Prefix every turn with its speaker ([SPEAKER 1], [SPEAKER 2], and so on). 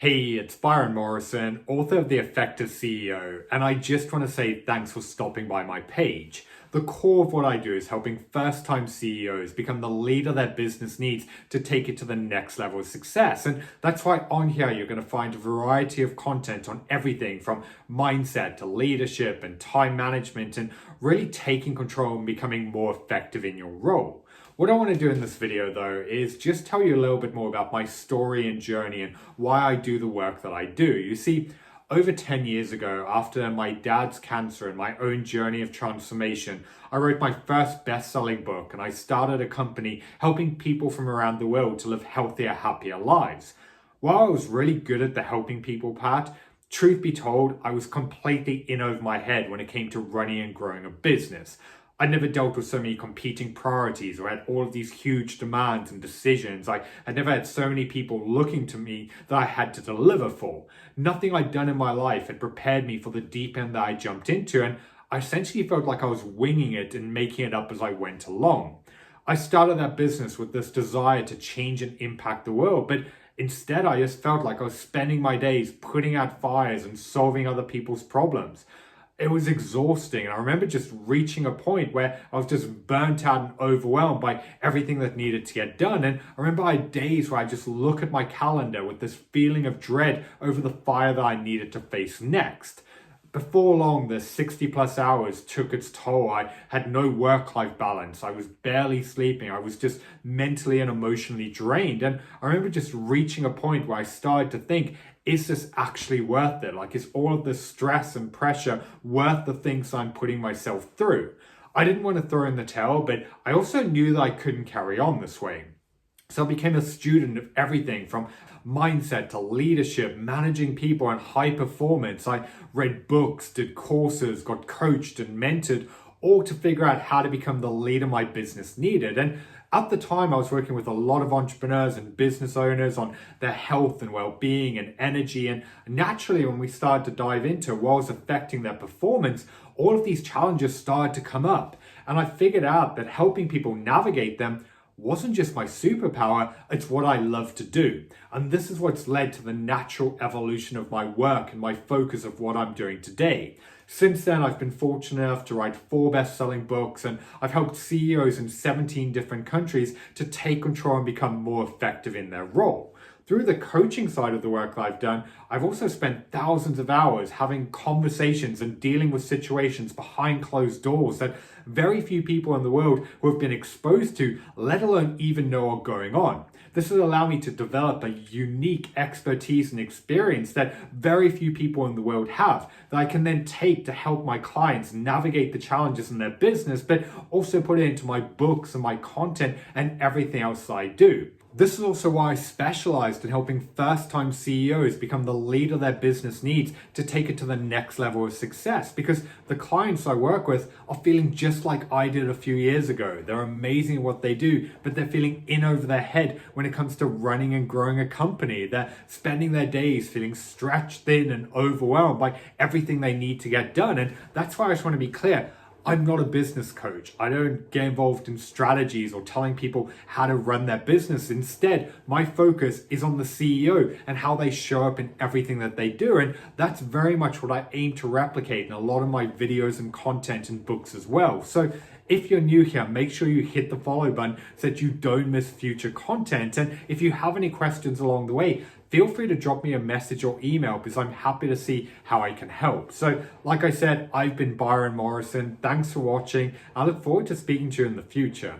[SPEAKER 1] Hey, it's Byron Morrison, author of The Effective CEO, and I just want to say thanks for stopping by my page. The core of what I do is helping first-time CEOs become the leader their business needs to take it to the next level of success. And that's why on here you're going to find a variety of content on everything from mindset to leadership and time management and really taking control and becoming more effective in your role. What I want to do in this video though is just tell you a little bit more about my story and journey and why I do the work that I do. You see, over 10 years ago, after my dad's cancer and my own journey of transformation, I wrote my first best-selling book and I started a company helping people from around the world to live healthier, happier lives. While I was really good at the helping people part, truth be told, I was completely in over my head when it came to running and growing a business. I never dealt with so many competing priorities or had all of these huge demands and decisions. I had never had so many people looking to me that I had to deliver for. Nothing I'd done in my life had prepared me for the deep end that I jumped into, and I essentially felt like I was winging it and making it up as I went along. I started that business with this desire to change and impact the world, but instead I just felt like I was spending my days putting out fires and solving other people's problems. It was exhausting, and I remember just reaching a point where I was just burnt out and overwhelmed by everything that needed to get done. And I remember I had days where I just look at my calendar with this feeling of dread over the fire that I needed to face next. Before long, the 60 plus hours took its toll. I had no work-life balance. I was barely sleeping. I was just mentally and emotionally drained. And I remember just reaching a point where I started to think, is this actually worth it? Like, is all of this stress and pressure worth the things I'm putting myself through? I didn't want to throw in the towel, but I also knew that I couldn't carry on this way. So I became a student of everything from mindset to leadership, managing people and high performance. I read books, did courses, got coached and mentored, all to figure out how to become the leader my business needed. And at the time, I was working with a lot of entrepreneurs and business owners on their health and well-being and energy. And naturally, when we started to dive into what was affecting their performance, all of these challenges started to come up. And I figured out that helping people navigate them wasn't just my superpower, it's what I love to do. And this is what's led to the natural evolution of my work and my focus of what I'm doing today. Since then, I've been fortunate enough to write 4 best-selling books, and I've helped CEOs in 17 different countries to take control and become more effective in their role. Through the coaching side of the work that I've done, I've also spent thousands of hours having conversations and dealing with situations behind closed doors that very few people in the world who have been exposed to, let alone even know are going on. This has allowed me to develop a unique expertise and experience that very few people in the world have, that I can then take to help my clients navigate the challenges in their business, but also put it into my books and my content and everything else I do. This is also why I specialized in helping first-time CEOs become the leader their business needs to take it to the next level of success, because the clients I work with are feeling just like I did a few years ago. They're amazing at what they do, but they're feeling in over their head when it comes to running and growing a company. They're spending their days feeling stretched thin and overwhelmed by everything they need to get done. And that's why I just want to be clear. I'm not a business coach. I don't get involved in strategies or telling people how to run their business. Instead, my focus is on the CEO and how they show up in everything that they do. And that's very much what I aim to replicate in a lot of my videos and content and books as well. So if you're new here, make sure you hit the follow button so that you don't miss future content. And if you have any questions along the way, feel free to drop me a message or email because I'm happy to see how I can help. So like I said, I've been Byron Morrison. Thanks for watching. I look forward to speaking to you in the future.